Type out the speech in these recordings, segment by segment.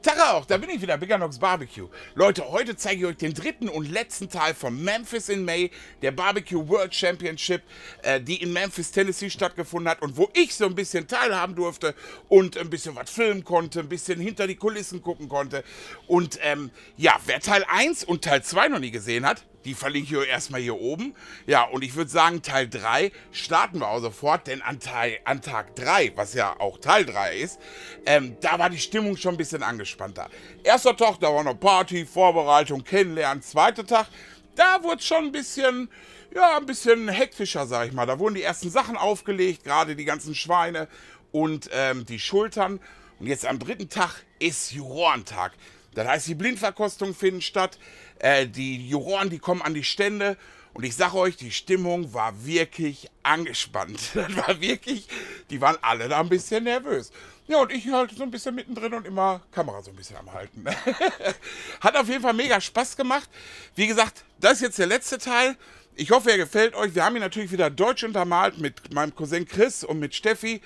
Tag auch, da bin ich wieder, Bigger Nox Barbecue. Leute, heute zeige ich euch den dritten und letzten Teil von Memphis in May, der Barbecue World Championship, die in Memphis, Tennessee stattgefunden hat und wo ich so ein bisschen teilhaben durfte und ein bisschen was filmen konnte, ein bisschen hinter die Kulissen gucken konnte. Und ja, wer Teil 1 und Teil 2 noch nie gesehen hat, die verlinke ich euch erstmal hier oben. Ja, und ich würde sagen, Teil 3 starten wir auch sofort, denn an Tag 3, was ja auch Teil 3 ist, da war die Stimmung schon ein bisschen angespannter. Erster Tag, da war noch Party, Vorbereitung, Kennenlernen. Zweiter Tag, da wurde es schon ein bisschen, ja, ein bisschen hektischer, sag ich mal. Da wurden die ersten Sachen aufgelegt, gerade die ganzen Schweine und die Schultern. Und jetzt am dritten Tag ist Jurorentag. Das heißt, die Blindverkostungen finden statt, die Juroren, die kommen an die Stände und ich sage euch, die Stimmung war wirklich angespannt. Das war wirklich, die waren alle da ein bisschen nervös. Ja, und ich halt so ein bisschen mittendrin und immer Kamera so ein bisschen am Halten. Hat auf jeden Fall mega Spaß gemacht. Wie gesagt, das ist jetzt der letzte Teil. Ich hoffe, er gefällt euch. Wir haben ihn natürlich wieder deutsch untermalt mit meinem Cousin Chris und mit Steffi.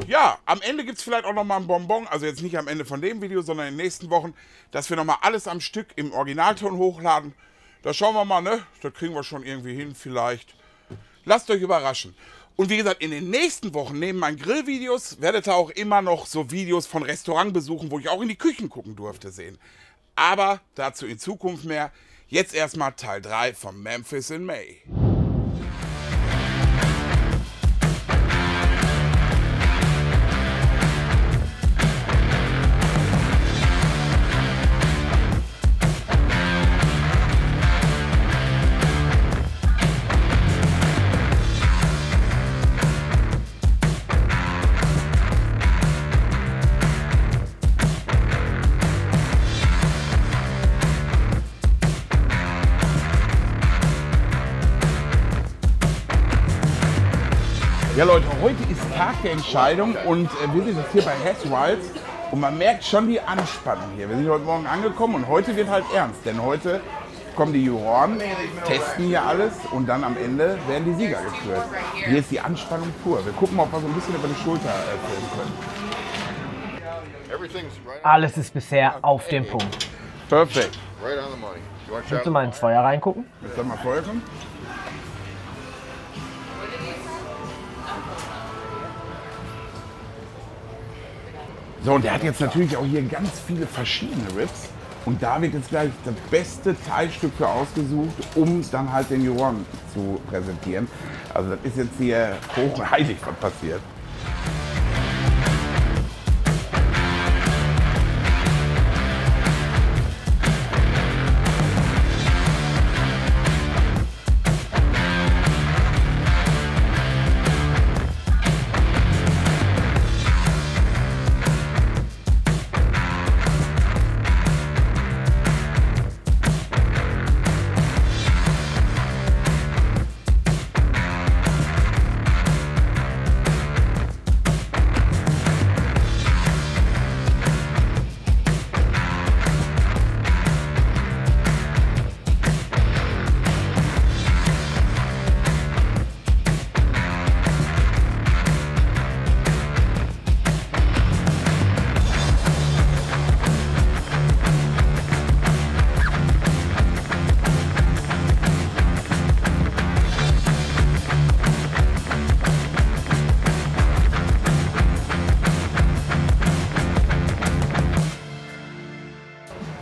Ja, am Ende gibt es vielleicht auch nochmal ein Bonbon, also jetzt nicht am Ende von dem Video, sondern in den nächsten Wochen, dass wir nochmal alles am Stück im Originalton hochladen. Da schauen wir mal, ne? Das kriegen wir schon irgendwie hin vielleicht. Lasst euch überraschen. Und wie gesagt, in den nächsten Wochen neben meinen Grillvideos werdet ihr auch immer noch so Videos von Restaurantbesuchen, wo ich auch in die Küchen gucken durfte, sehen. Aber dazu in Zukunft mehr. Jetzt erstmal Teil 3 von Memphis in May. Ja Leute, heute ist Tag der Entscheidung und wir sind jetzt hier bei Hes Wilds und man merkt schon die Anspannung hier. Wir sind heute Morgen angekommen und heute wird halt ernst, denn heute kommen die Juroren, testen hier alles und dann am Ende werden die Sieger gekürt. Hier ist die Anspannung pur. Wir gucken mal, ob wir so ein bisschen über die Schulter filmen können. Alles ist bisher auf dem Punkt. Perfekt. Willst du mal ins Feuer reingucken? Willst du mal Feuer kommen? So, und der hat jetzt natürlich auch hier ganz viele verschiedene Ribs. Und da wird jetzt gleich das beste Teilstück für ausgesucht, um dann halt den Juroren zu präsentieren. Also das ist jetzt hier hoch und heilig, was passiert.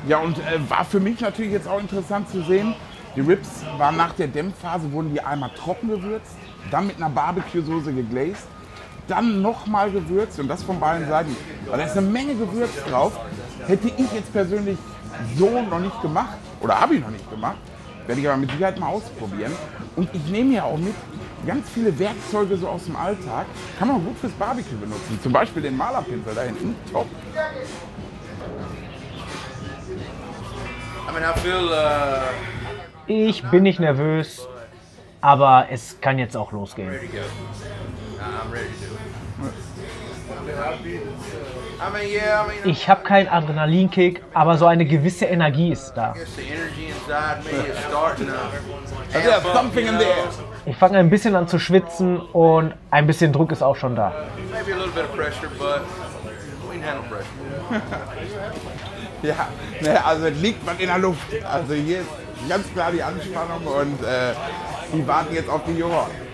Ja, und war für mich natürlich jetzt auch interessant zu sehen, die Ribs waren nach der Dämpfphase, wurden die einmal trocken gewürzt, dann mit einer Barbecue-Soße geglazed, dann nochmal gewürzt und das von beiden Seiten. Weil da ist eine Menge Gewürz drauf, hätte ich jetzt persönlich so noch nicht gemacht, oder habe ich noch nicht gemacht, werde ich aber mit Sicherheit mal ausprobieren. Und ich nehme ja auch mit ganz viele Werkzeuge so aus dem Alltag, kann man gut fürs Barbecue benutzen, zum Beispiel den Malerpinsel da hinten, top. Ich bin nicht nervös, aber es kann jetzt auch losgehen. Ich habe keinen Adrenalinkick, aber so eine gewisse Energie ist da. Ich fange ein bisschen an zu schwitzen und ein bisschen Druck ist auch schon da. Ja, ne, also liegt man in der Luft. Also hier ist ganz klar die Anspannung und die warten jetzt auf die Juroren.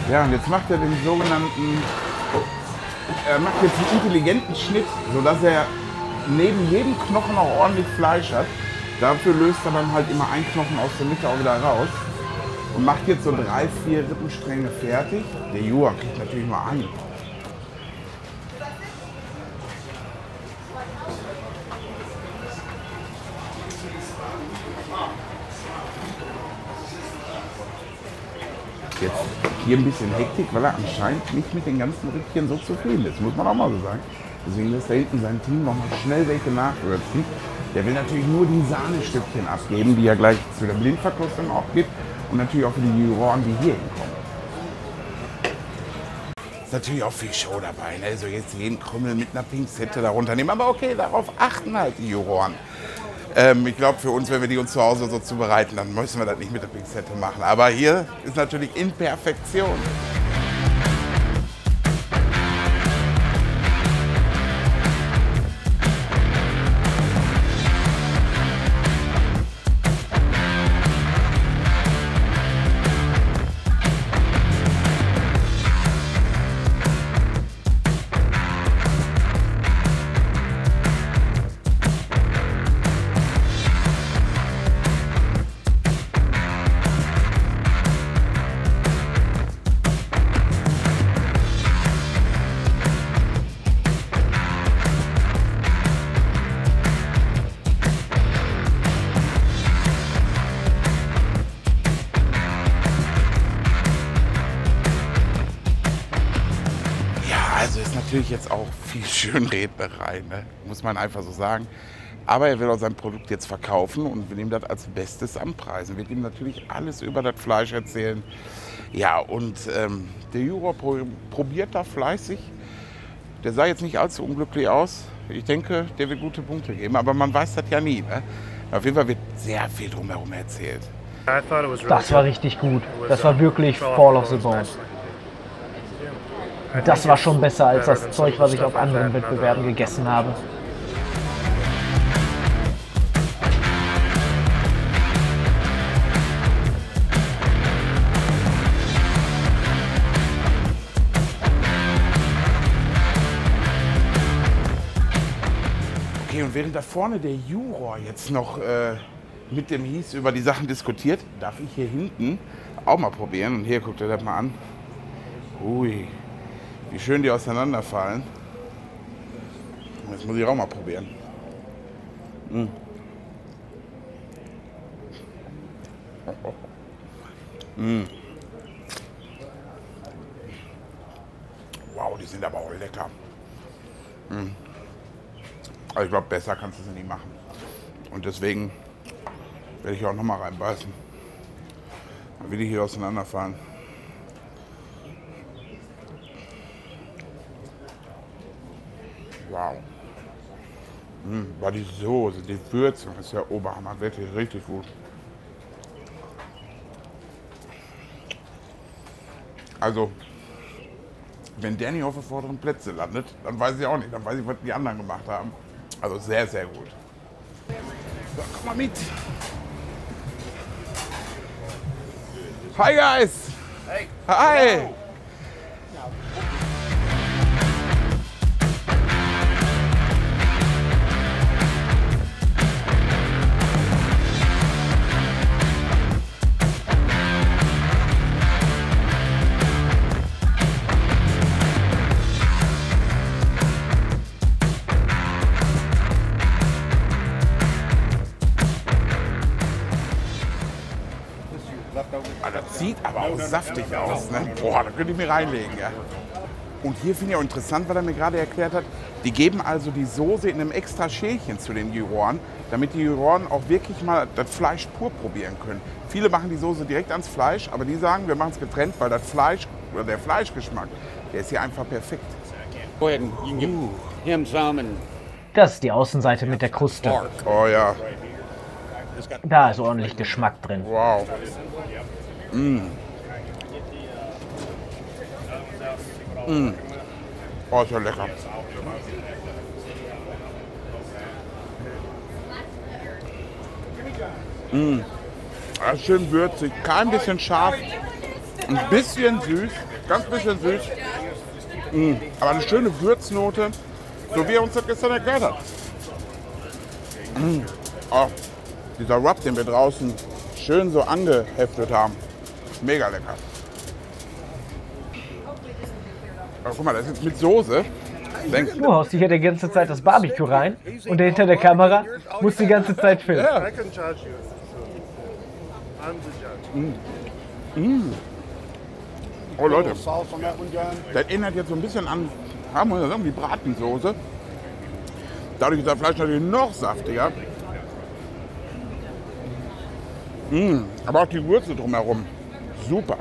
Ja, und jetzt macht er den sogenannten, er macht jetzt einen intelligenten Schnitt, sodass er neben jedem Knochen auch ordentlich Fleisch hat. Dafür löst er dann halt immer einen Knochen aus der Mitte auch wieder raus und macht jetzt so 3, 4 Rippenstränge fertig. Der Jura kriegt natürlich mal an. Jetzt hier ein bisschen Hektik, weil er anscheinend nicht mit den ganzen Rippchen so zufrieden ist, muss man auch mal so sagen. Deswegen lässt er hinten sein Team noch mal schnell welche nachrüsten. Der will natürlich nur die Sahnestückchen abgeben, die er gleich zu der Blindverkostung auch gibt und natürlich auch für die Juroren, die hier hinkommen. Ist natürlich auch viel Show dabei, ne? So jetzt jeden Krümmel mit einer Pinzette darunter nehmen, aber okay, darauf achten halt die Juroren. Ich glaube, für uns, wenn wir die uns zu Hause so zubereiten, dann müssen wir das nicht mit der Pinzette machen. Aber hier ist natürlich in Perfektion. Also ist natürlich jetzt auch viel Schönrednerei, ne? Muss man einfach so sagen. Aber er will auch sein Produkt jetzt verkaufen und will ihm das als Bestes anpreisen. Wird ihm natürlich alles über das Fleisch erzählen. Ja, und der Juror probiert da fleißig. Der sah jetzt nicht allzu unglücklich aus. Ich denke, der wird gute Punkte geben, aber man weiß das ja nie. Ne? Auf jeden Fall wird sehr viel drumherum erzählt. Das war richtig gut. Das war wirklich Fall of the Bones. Das war schon besser als das Zeug, was ich auf anderen Wettbewerben gegessen habe. Okay, und während da vorne der Juror jetzt noch mit dem Hies über die Sachen diskutiert, darf ich hier hinten auch mal probieren. Und hier, guckt ihr das mal an. Ui, wie schön die auseinanderfallen. Das muss ich auch mal probieren. Mm. Mm. Wow, die sind aber auch lecker. Mm. Also ich glaube, besser kannst du sie nicht machen. Und deswegen werde ich auch noch mal reinbeißen. Dann will die hier auseinanderfallen. Wow. War die Soße, die Würzung ist ja Oberhammer, wirklich richtig gut. Also, wenn der nicht auf den vorderen Plätze landet, dann weiß ich auch nicht, dann weiß ich, was die anderen gemacht haben. Also sehr, sehr gut. So, komm mal mit. Hi guys. Hey. Hi. Das sieht aber auch saftig aus. Ne? Boah, da könnt ihr mir reinlegen. Ja. Und hier finde ich auch interessant, was er mir gerade erklärt hat. Die geben also die Soße in einem extra Schälchen zu den Juroren, damit die Juroren auch wirklich mal das Fleisch pur probieren können. Viele machen die Soße direkt ans Fleisch, aber die sagen, wir machen es getrennt, weil das Fleisch oder der Fleischgeschmack, der ist hier einfach perfekt. Go ahead and you can give him some and Das ist die Außenseite mit der Kruste. Oh ja, Da ist ordentlich Geschmack drin. wow. Oh, ist ja lecker. Ja, schön würzig, kein bisschen scharf, ein bisschen süß, ganz bisschen süß. Aber eine schöne Würznote, so wie er uns das gestern erklärt hat. Oh, dieser Rub, den wir draußen schön so angeheftet haben, mega lecker. Aber guck mal, das ist jetzt mit Soße. Du haust hier die ganze Zeit das Barbecue rein und der hinter der Kamera muss die ganze Zeit filmen. Ja. I can judge you. I'm the judge. Oh Leute, Sauce on that one, John? das erinnert jetzt so ein bisschen an, haben wir sagen, die Bratensoße. Dadurch ist das Fleisch natürlich noch saftiger. Aber auch die Würze drumherum, super.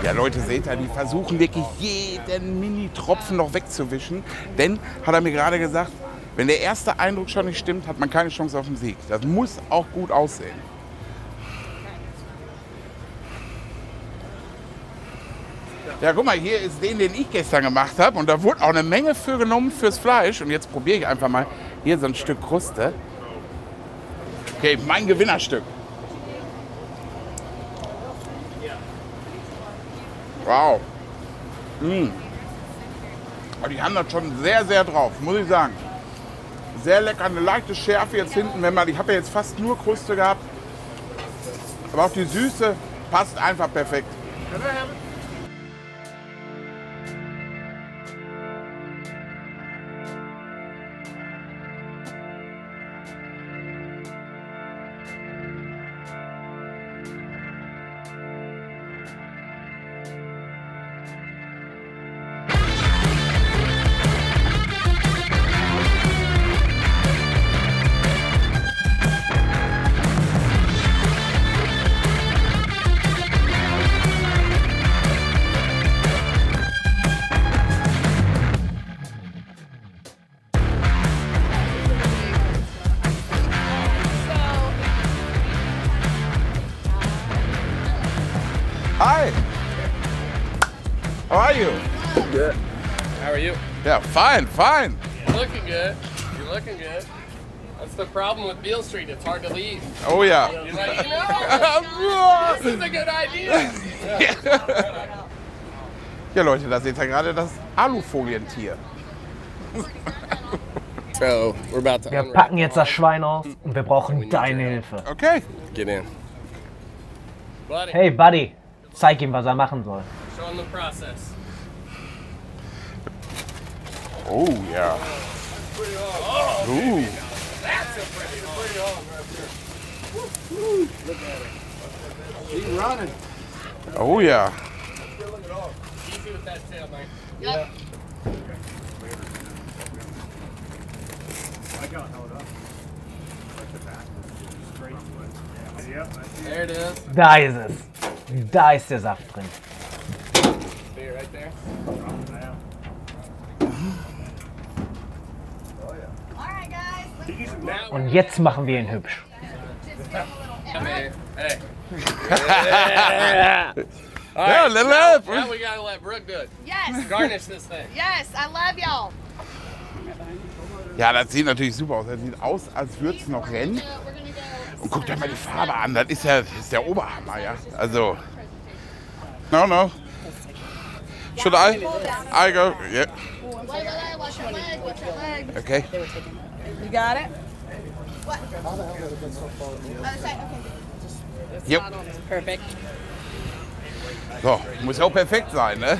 Ja, Leute, seht ihr, die versuchen wirklich jeden Mini-Tropfen noch wegzuwischen. Denn, hat er mir gerade gesagt, wenn der erste Eindruck schon nicht stimmt, hat man keine Chance auf den Sieg. Das muss auch gut aussehen. Ja, guck mal, hier ist den ich gestern gemacht habe. Und da wurde auch eine Menge für genommen fürs Fleisch. Und jetzt probiere ich einfach mal hier so ein Stück Kruste. Okay, mein Gewinnerstück. Wow. Aber die haben das schon sehr, sehr drauf, muss ich sagen. Sehr lecker, eine leichte Schärfe jetzt hinten, ich habe ja jetzt fast nur Kruste gehabt. Aber auch die Süße passt einfach perfekt. Hi. How are you? Good. How are you? Yeah, fine. You're looking good. You're looking good. That's the problem with Beale Street. It's hard to leave. Oh ja. You're like, no, this is a good idea. Ja, Leute, da seht ihr gerade das Alufolientier. So, we're about to Wir packen jetzt das Schwein aus und wir brauchen deine Hilfe. Okay. get in. Buddy, Hey Buddy, zeig ihm, was er machen soll. show him the process. Oh ja. That's a pretty hog right there. He's running. Oh ja. Easy with that tail, man. There it is. Da ist es. Da ist der Saft drin. See it right there? Alright, guys. Now Und jetzt machen wir ihn hübsch. Hey. Hey. Ja, little help. Now we gotta let Brooke do it. Yes. Garnish this thing. Yes, I love y'all. Ja, das sieht natürlich super aus. Das sieht aus, als würde es noch rennen. We're gonna go. Und guckt euch mal die Farbe an. Das ist der Oberhammer, ja. Also. No. Should I? I go. Yeah. Wait, watch your leg, watch your leg. Okay. You got it? What? Other side? Okay. Yep. Perfect. So, muss auch perfekt sein, ne?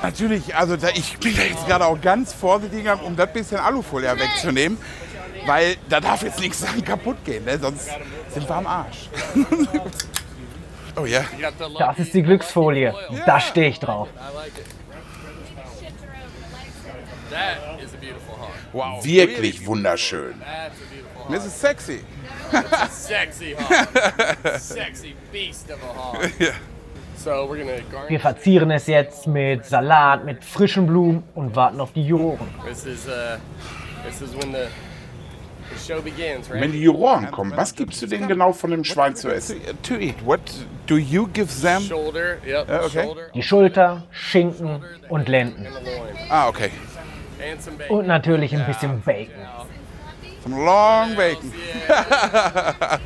Natürlich, also ich bin da jetzt gerade auch ganz vorsichtig, um das bisschen Alufolie wegzunehmen, weil da darf jetzt nichts kaputt gehen, ne? Sonst sind wir am Arsch. Oh ja. Das ist die Glücksfolie. Da stehe ich drauf. Wow, wirklich wunderschön. Das ist sexy. Sexy hog. Sexy beast of a hog. Ja. So we're gonna garnish. Wir verzieren es jetzt mit Salat, mit frischen Blumen und warten auf die Juroren. This is when the show begins, right? Wenn die Juroren kommen, was gibst du denen genau von dem Schwein zu essen? To eat. What do you give them? Shoulder, yep. Okay. Shoulder Die Schulter, Schinken und Lenden. and the loin. Ah, okay. And some bacon. Und natürlich ein bisschen Bacon. Some long bacon. Yeah.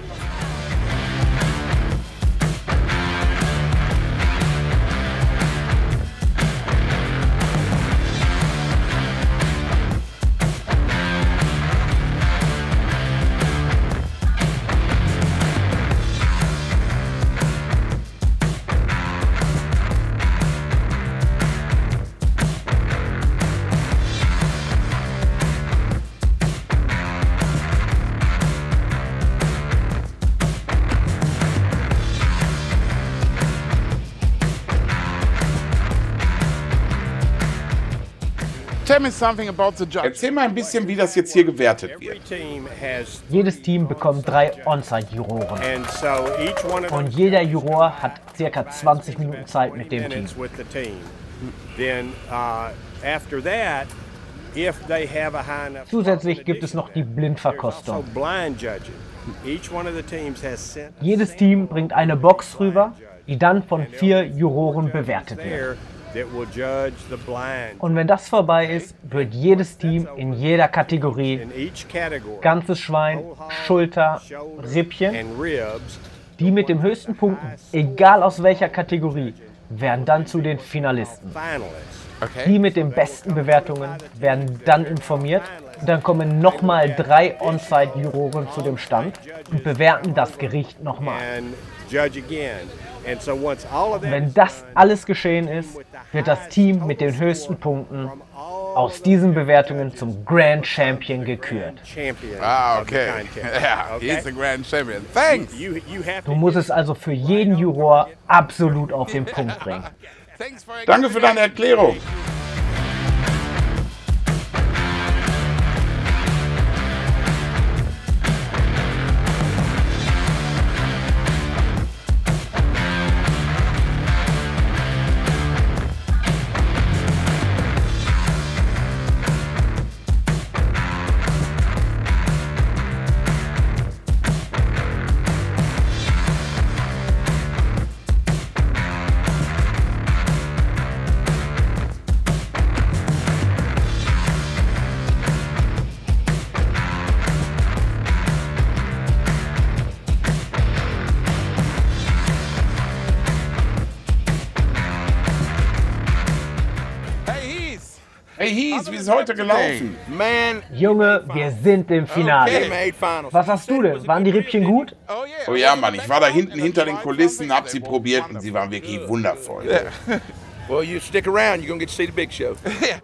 Tell me something about the judge. Erzähl mal ein bisschen, wie das jetzt hier gewertet Every wird. team has, Jedes Team bekommt 3 On-Site-Juroren. and so each one of them Und jeder Juror hat ca. 20 Minuten Zeit mit dem Team. minutes with the team. Then after that, if they have a high enough. Zusätzlich gibt es noch die Also Blindverkostung. blind judging. Each one of the teams has sent Jedes Team bringt eine Box rüber, die dann von 4 Juroren bewertet wird. there that will judge the blind Und wenn das vorbei ist, wird jedes Team in jeder Kategorie in each category. ganzes Schwein, Schulter, Rippchen, And ribs. die mit den höchsten Punkten, egal aus welcher Kategorie, werden dann zu den Finalisten. Finalists. Die mit den besten Bewertungen werden dann informiert. Dann kommen nochmal 3 On-Site-Juroren zu dem Stand und bewerten das Gericht nochmal. And judge again. And so once all of that Wenn das alles geschehen ist, wird das Team mit den höchsten Punkten aus diesen Bewertungen zum Grand Champion gekürt. champion Ah, of the okay. contest. Ja, he's the grand champion. Thanks. You have Du to musst es also für jeden Juror absolut auf den Punkt bringen. Danke für deine Erklärung. Hey Heath, wie ist heute gelaufen? Man, Junge, wir sind im Finale. they made finals. Was hast du denn? Waren die Rippchen gut? Oh ja, Mann, ich war da hinten hinter den Kulissen, hab sie probiert und sie waren wirklich wundervoll. Well, you stick around, you're gonna get to see the big show.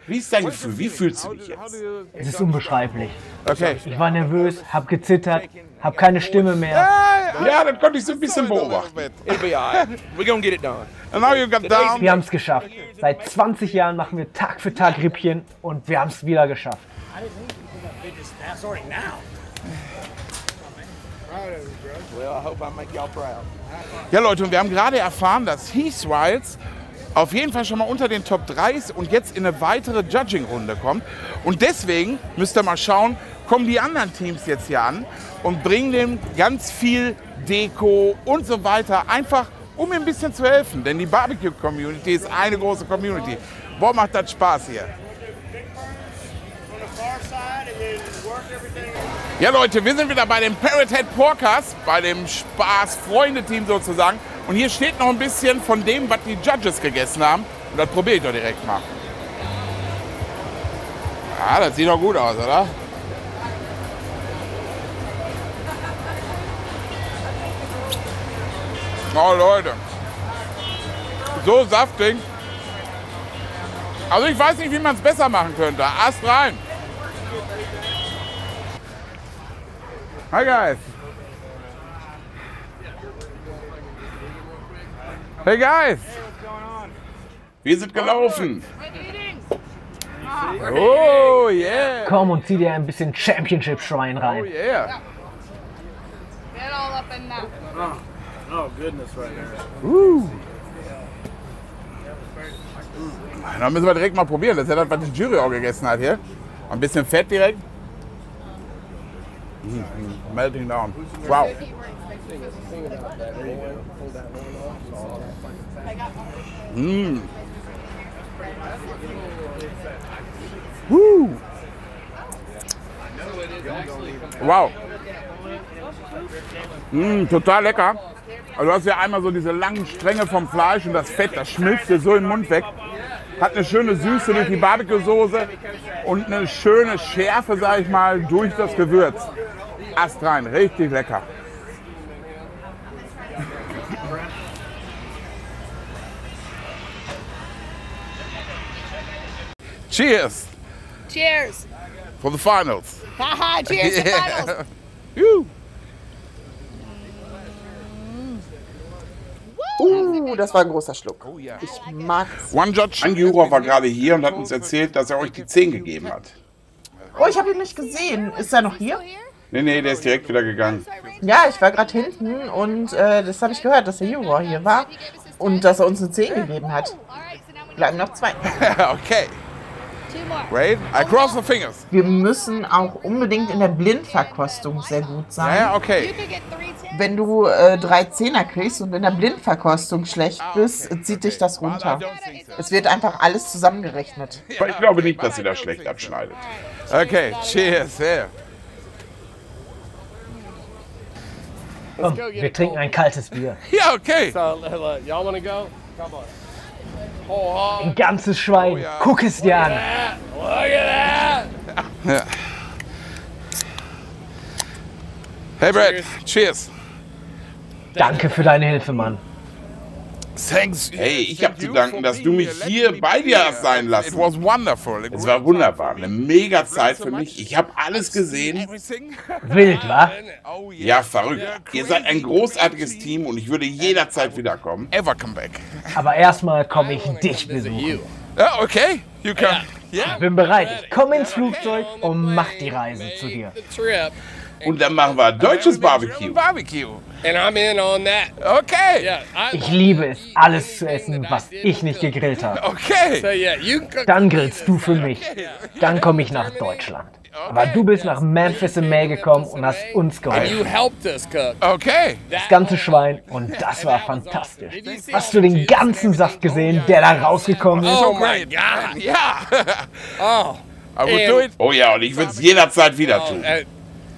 Wie ist dein Gefühl? Wie fühlst du dich jetzt? Es ist unbeschreiblich. Okay. Ich war nervös, hab gezittert, hab keine Stimme mehr. Ja, das konnte ich so ein bisschen beobachten. It'll be all right. We're gonna get it done. And now you got down. Wir haben es geschafft. Seit 20 Jahren machen wir Tag für Tag Rippchen und wir haben es wieder geschafft. Well, I hope I make y'all proud. Ja, Leute, und wir haben gerade erfahren, dass Heath Riles auf jeden Fall schon mal unter den Top 3 ist und jetzt in eine weitere Judging-Runde kommt. Und deswegen müsst ihr mal schauen, kommen die anderen Teams jetzt hier an und bringen dem ganz viel Deko und so weiter, einfach um ihm ein bisschen zu helfen. Denn die Barbecue-Community ist eine große Community. Boah, macht das Spaß hier. Ja, Leute, wir sind wieder bei dem Parrot Head Porkers, bei dem Spaß-Freunde-Team sozusagen. Und hier steht noch ein bisschen von dem, was die Judges gegessen haben. Und das probiere ich doch direkt mal. Ja, das sieht doch gut aus, oder? Oh Leute. So saftig. Also ich weiß nicht, wie man es besser machen könnte. Ast rein. Hi guys. Hey guys. Wir sind gelaufen. Oh yeah. Komm und zieh dir ein bisschen Championship-Schwein Oh rein. yeah. Get all up in that. Oh, goodness, right there. Dann müssen wir direkt mal probieren. Das ist ja das, was die Jury auch gegessen hat hier. Ein bisschen Fett direkt. Melting down. Wow. Wow. Total lecker. Also du hast ja einmal so diese langen Stränge vom Fleisch und das Fett, das schmilzt dir so im Mund weg. Hat eine schöne Süße durch die Barbecue-Soße und eine schöne Schärfe, sag ich mal, durch das Gewürz. Astrein, richtig lecker. Cheers Cheers. for the finals. Haha, cheers to finals. Woo. Das war ein großer Schluck. Oh ja. Ich mag's. One Judge, ein Juror war gerade hier und hat uns erzählt, dass er euch die 10 gegeben hat. Oh, ich habe ihn nicht gesehen. Ist er noch hier? Nee, der ist direkt wieder gegangen. Ja, ich war gerade hinten und das habe ich gehört, dass der Juror hier war und dass er uns eine 10 gegeben hat. Bleiben noch 2. Okay. Wait, I cross the fingers. Wir müssen auch unbedingt in der Blindverkostung sehr gut sein. Ja, okay. Wenn du 3 Zehner kriegst und in der Blindverkostung schlecht bist, zieht dich das runter. Es wird einfach alles zusammengerechnet. Aber ich glaube nicht, dass sie da schlecht abschneidet. Okay, cheers. Yeah. Komm, wir trinken ein kaltes Bier. Ja, okay. So, y'all want to go? Come on. Oh, Ein ganzes Schwein. ja. Guck es dir an. look at that. Ja. Hey Brad, cheers. Danke für deine Hilfe, Mann. Thanks. Hey, ich habe zu danken, dass du mich hier bei dir hast sein lassen. It was wonderful. Es war wunderbar, eine mega Zeit für mich. Ich habe alles gesehen. Wild, wa? Ja, verrückt. Ihr seid ein großartiges Team und ich würde jederzeit wiederkommen. Ever come back. Aber erstmal komme ich dich besuchen. Ja, okay. You can. Ich bin bereit. Ich komme ins Flugzeug und mach die Reise zu dir. The trip, Und dann machen wir deutsches Barbecue. and I'm in on that. Okay. Yeah, Ich liebe es, alles zu essen, was ich nicht gegrillt habe. So Okay. yeah, you can cook. Dann grillst du für mich. Dann komme ich nach Deutschland. Aber du bist nach Memphis in May gekommen und hast uns You geholfen. helped us cook. Okay. Das ganze Schwein und das war fantastisch. Hast du den ganzen Saft gesehen, der da rausgekommen ist? Oh my God. Ja. Oh. I would do it. Oh ja, und ich würde es jederzeit wieder tun.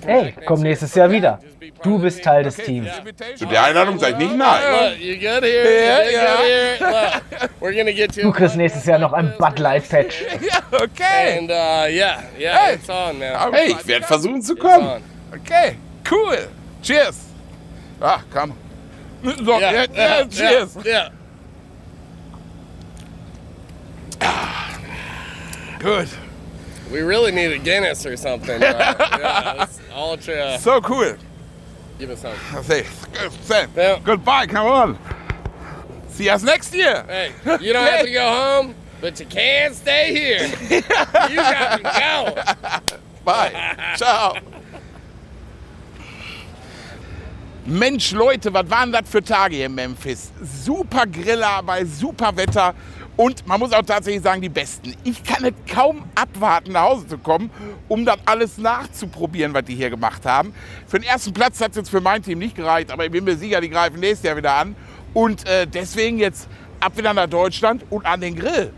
Hey, komm nächstes Jahr wieder. Du bist Teil des Teams. Zu der Einladung sage ich nicht nein. Look, you good here? Yeah, You good here? Look, we're gonna get Du you. kriegst nächstes Jahr noch ein Bud Light Patch. Ja, okay. And yeah, Hey. it's on now. Hey, ich werde versuchen zu It's kommen. on. Okay, cool. Cheers. Ah, komm. So, ja, cheers. Yeah. Good. We really need a Guinness or something. Yeah, it's ultra. So cool. Give us some. Say, say, Yeah. goodbye, come on. See us next year. Hey, you don't have to go home, but you can stay here. You got to go. Bye. Ciao. Mensch, Leute, was waren das für Tage hier in Memphis? Super Grillarbeit, super Wetter und man muss auch tatsächlich sagen, die besten. Ich kann es kaum abwarten, nach Hause zu kommen, um das alles nachzuprobieren, was die hier gemacht haben. Für den ersten Platz hat es jetzt für mein Team nicht gereicht, aber ich bin mir sicher, die greifen nächstes Jahr wieder an. Und deswegen jetzt ab wieder nach Deutschland und an den Grill.